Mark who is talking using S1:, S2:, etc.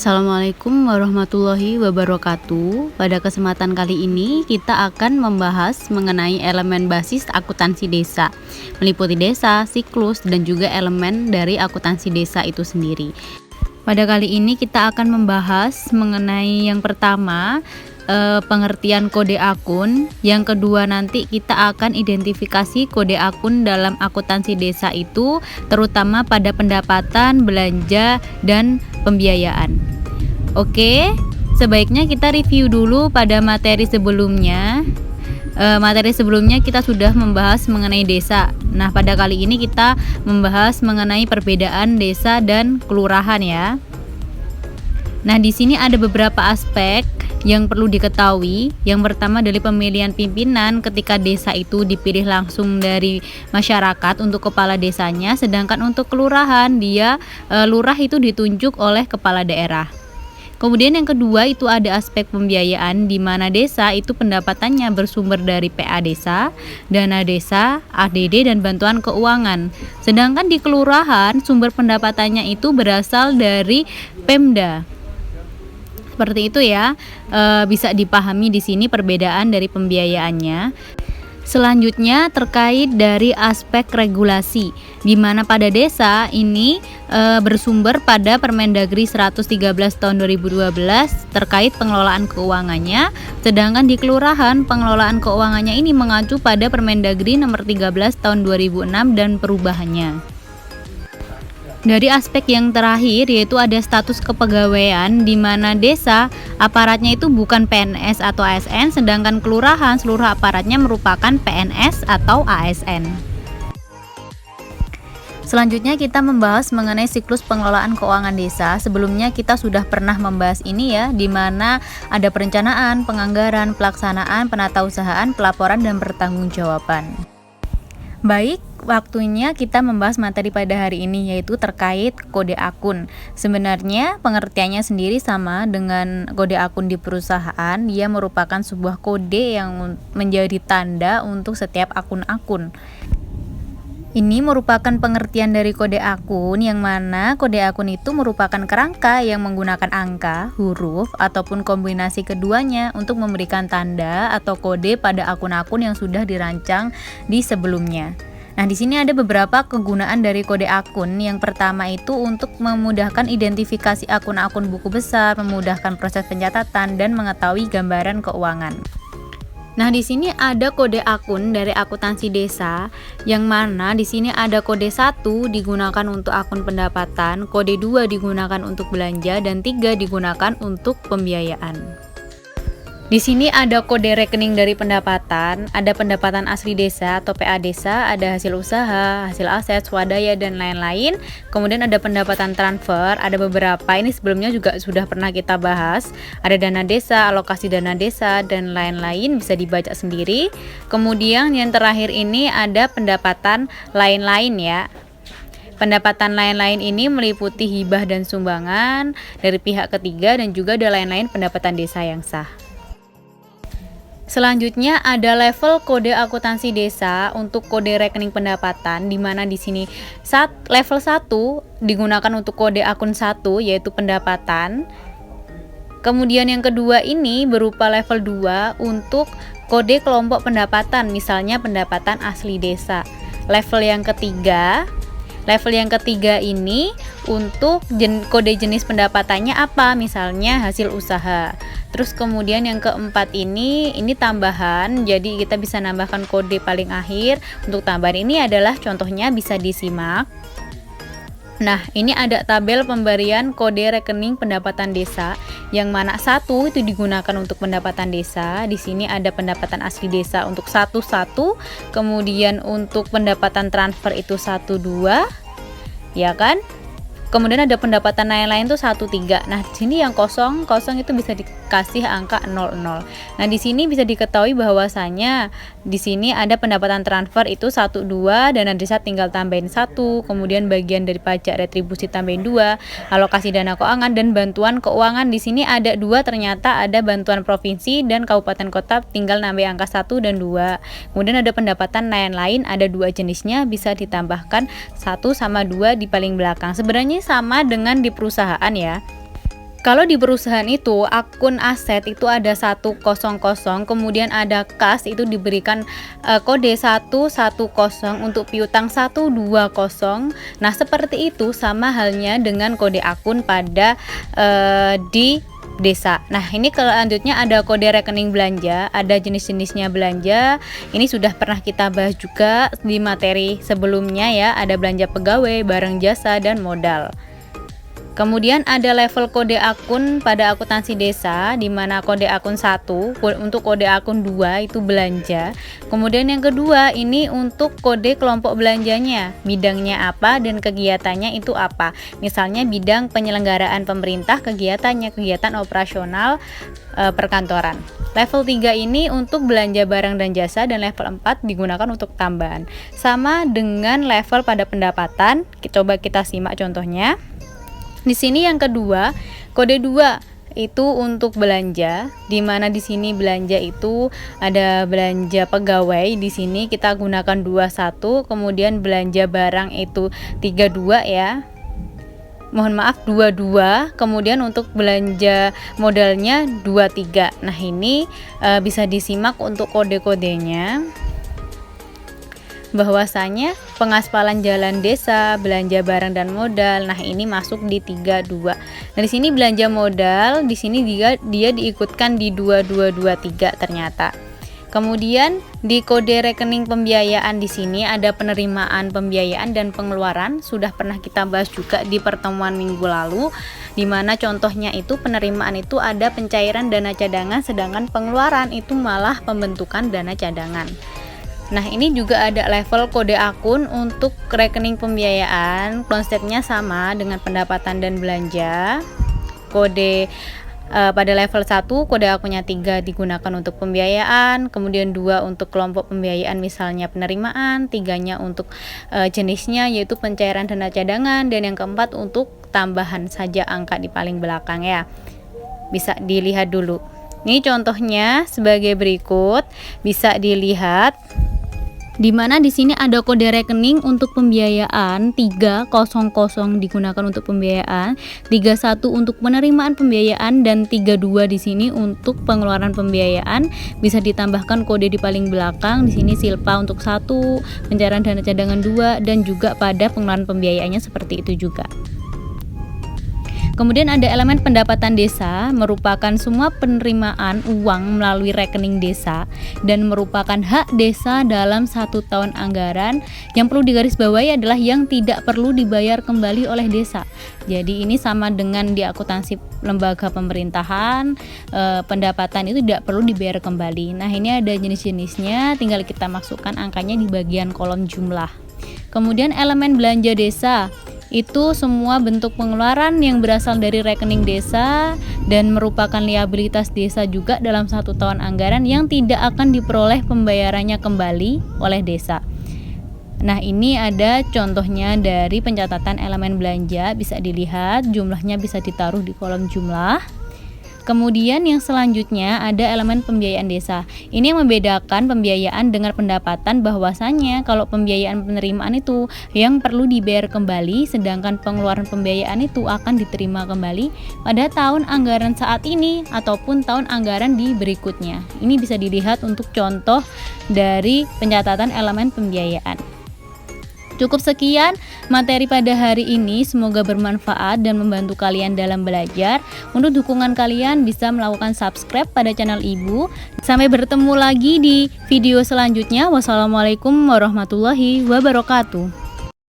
S1: Assalamualaikum warahmatullahi wabarakatuh. Pada kesempatan kali ini kita akan membahas mengenai elemen basis akuntansi desa, meliputi desa, siklus, dan juga elemen dari akuntansi desa itu sendiri. Pada kali ini kita akan membahas mengenai yang pertama, pengertian kode akun. Yang kedua, nanti kita akan identifikasi kode akun dalam akuntansi desa itu, terutama pada pendapatan, belanja, dan pembiayaan. Oke, sebaiknya kita review dulu pada materi sebelumnya. Materi sebelumnya kita sudah membahas mengenai desa. Nah, pada kali ini kita membahas mengenai perbedaan desa dan kelurahan ya. Nah, di sini ada beberapa aspek yang perlu diketahui. Yang pertama dari pemilihan pimpinan, ketika desa itu dipilih langsung dari masyarakat untuk kepala desanya, sedangkan untuk kelurahan lurah itu ditunjuk oleh kepala daerah. Kemudian yang kedua itu ada aspek pembiayaan, di mana desa itu pendapatannya bersumber dari PA desa, dana desa, ADD, dan bantuan keuangan. Sedangkan di kelurahan sumber pendapatannya itu berasal dari Pemda. Seperti itu ya, bisa dipahami di sini perbedaan dari pembiayaannya. Selanjutnya terkait dari aspek regulasi, di mana pada desa ini bersumber pada Permendagri 113 tahun 2012 terkait pengelolaan keuangannya, sedangkan di kelurahan pengelolaan keuangannya ini mengacu pada Permendagri nomor 13 tahun 2006 dan perubahannya. Dari aspek yang terakhir yaitu ada status kepegawaian, di mana desa aparatnya itu bukan PNS atau ASN, sedangkan kelurahan seluruh aparatnya merupakan PNS atau ASN. Selanjutnya kita membahas mengenai siklus pengelolaan keuangan desa. Sebelumnya kita sudah pernah membahas ini ya, di mana ada perencanaan, penganggaran, pelaksanaan, penatausahaan, pelaporan, dan pertanggungjawaban. Baik, waktunya kita membahas materi pada hari ini, yaitu terkait kode akun. Sebenarnya pengertiannya sendiri sama dengan kode akun di perusahaan. Dia merupakan sebuah kode yang menjadi tanda untuk setiap akun-akun. Ini merupakan pengertian dari kode akun, yang mana kode akun itu merupakan kerangka yang menggunakan angka, huruf, ataupun kombinasi keduanya untuk memberikan tanda atau kode pada akun-akun yang sudah dirancang di sebelumnya. Nah, di sini ada beberapa kegunaan dari kode akun. Yang pertama itu untuk memudahkan identifikasi akun-akun buku besar, memudahkan proses pencatatan, dan mengetahui gambaran keuangan. Nah, di sini ada kode akun dari akuntansi desa, yang mana di sini ada kode 1 digunakan untuk akun pendapatan, kode 2 digunakan untuk belanja, dan 3 digunakan untuk pembiayaan. Di sini ada kode rekening dari pendapatan, ada pendapatan asli desa atau PA desa, ada hasil usaha, hasil aset, swadaya, dan lain-lain. Kemudian ada pendapatan transfer, ada beberapa, ini sebelumnya juga sudah pernah kita bahas. Ada dana desa, alokasi dana desa, dan lain-lain, bisa dibaca sendiri. Kemudian yang terakhir ini ada pendapatan lain-lain ya. Pendapatan lain-lain ini meliputi hibah dan sumbangan dari pihak ketiga, dan juga ada lain-lain pendapatan desa yang sah. Selanjutnya ada level kode akuntansi desa untuk kode rekening pendapatan, di mana di sini level 1 digunakan untuk kode akun 1 yaitu pendapatan. Kemudian yang kedua ini berupa level 2 untuk kode kelompok pendapatan, misalnya pendapatan asli desa. Level yang ketiga ini untuk kode jenis pendapatannya apa? Misalnya hasil usaha. Terus kemudian yang keempat ini tambahan, jadi kita bisa nambahkan kode paling akhir. Untuk tambahan ini adalah contohnya bisa disimak. Nah, ini ada tabel pemberian kode rekening pendapatan desa, yang mana 1 itu digunakan untuk pendapatan desa. Di sini ada pendapatan asli desa untuk 1, kemudian untuk pendapatan transfer itu 1, 2, ya kan? Kemudian ada pendapatan lain-lain tuh 1, 3. Nah, di sini yang kosong itu bisa dikasih angka 00. Nah, di sini bisa diketahui bahwasanya di sini ada pendapatan transfer itu 1, 2, dana desa tinggal tambahin 1, kemudian bagian dari pajak retribusi tambahin 2, alokasi dana keuangan dan bantuan keuangan di sini ada 2, ternyata ada bantuan provinsi dan kabupaten kota tinggal nambah angka 1 dan 2. Kemudian ada pendapatan lain-lain, ada 2 jenisnya, bisa ditambahkan 1 sama 2 di paling belakang. Sebenarnya sama dengan di perusahaan ya. Kalau di perusahaan itu akun aset itu ada 100, kemudian ada kas itu diberikan kode 110 untuk piutang 120. Nah, seperti itu sama halnya dengan kode akun pada di desa. Nah, ini selanjutnya ada kode rekening belanja, ada jenis-jenisnya belanja. Ini sudah pernah kita bahas juga di materi sebelumnya ya, ada belanja pegawai, barang jasa, dan modal. Kemudian ada level kode akun pada akuntansi desa, di mana kode akun 1 untuk kode akun 2 itu belanja. Kemudian yang kedua ini untuk kode kelompok belanjanya, bidangnya apa dan kegiatannya itu apa. Misalnya bidang penyelenggaraan pemerintah, kegiatannya kegiatan operasional perkantoran. Level 3 ini untuk belanja barang dan jasa, dan level 4 digunakan untuk tambahan. Sama dengan level pada pendapatan. Coba kita simak contohnya. Di sini yang kedua, kode 2 itu untuk belanja, di mana di sini belanja itu ada belanja pegawai, di sini kita gunakan 21, kemudian belanja barang itu 32 ya. Mohon maaf 22, kemudian untuk belanja modalnya 23. Nah, ini bisa disimak untuk kode-kodenya. Bahwasanya pengaspalan jalan desa, belanja barang dan modal. Nah, ini masuk di 32. Nah, di sini belanja modal, di sini dia diikutkan di 2223 ternyata. Kemudian di kode rekening pembiayaan di sini ada penerimaan pembiayaan dan pengeluaran, sudah pernah kita bahas juga di pertemuan minggu lalu, di mana contohnya itu penerimaan itu ada pencairan dana cadangan, sedangkan pengeluaran itu malah pembentukan dana cadangan. Nah, ini juga ada level kode akun untuk rekening pembiayaan, konsepnya sama dengan pendapatan dan belanja. Kode pada level 1 kode akunnya 3 digunakan untuk pembiayaan, kemudian 2 untuk kelompok pembiayaan misalnya penerimaan, 3-nya untuk jenisnya yaitu pencairan dana cadangan, dan yang keempat untuk tambahan saja angka di paling belakang ya. Bisa dilihat dulu. Ini contohnya sebagai berikut, bisa dilihat. Di mana di sini ada kode rekening untuk pembiayaan 300 digunakan untuk pembiayaan, 31 untuk penerimaan pembiayaan, dan 32 di sini untuk pengeluaran pembiayaan. Bisa ditambahkan kode di paling belakang. Di sini silpa untuk 1, pencairan dana cadangan 2, dan juga pada pengeluaran pembiayaannya seperti itu juga. Kemudian ada elemen pendapatan desa, merupakan semua penerimaan uang melalui rekening desa dan merupakan hak desa dalam 1 tahun anggaran. Yang perlu digarisbawahi adalah yang tidak perlu dibayar kembali oleh desa. Jadi ini sama dengan di akuntansi lembaga pemerintahan, pendapatan itu tidak perlu dibayar kembali. Nah, ini ada jenis-jenisnya, tinggal kita masukkan angkanya di bagian kolom jumlah. Kemudian elemen belanja desa, itu semua bentuk pengeluaran yang berasal dari rekening desa dan merupakan liabilitas desa juga dalam 1 tahun anggaran yang tidak akan diperoleh pembayarannya kembali oleh desa. Nah, ini ada contohnya dari pencatatan elemen belanja, bisa dilihat jumlahnya bisa ditaruh di kolom jumlah. Kemudian yang selanjutnya ada elemen pembiayaan desa. Ini yang membedakan pembiayaan dengan pendapatan, bahwasannya kalau pembiayaan penerimaan itu yang perlu dibayar kembali, sedangkan pengeluaran pembiayaan itu akan diterima kembali pada tahun anggaran saat ini ataupun tahun anggaran di berikutnya. Ini bisa dilihat untuk contoh dari pencatatan elemen pembiayaan. Cukup sekian materi pada hari ini, semoga bermanfaat dan membantu kalian dalam belajar. Untuk dukungan kalian bisa melakukan subscribe pada channel Ibu. Sampai bertemu lagi di video selanjutnya. Wassalamualaikum warahmatullahi wabarakatuh.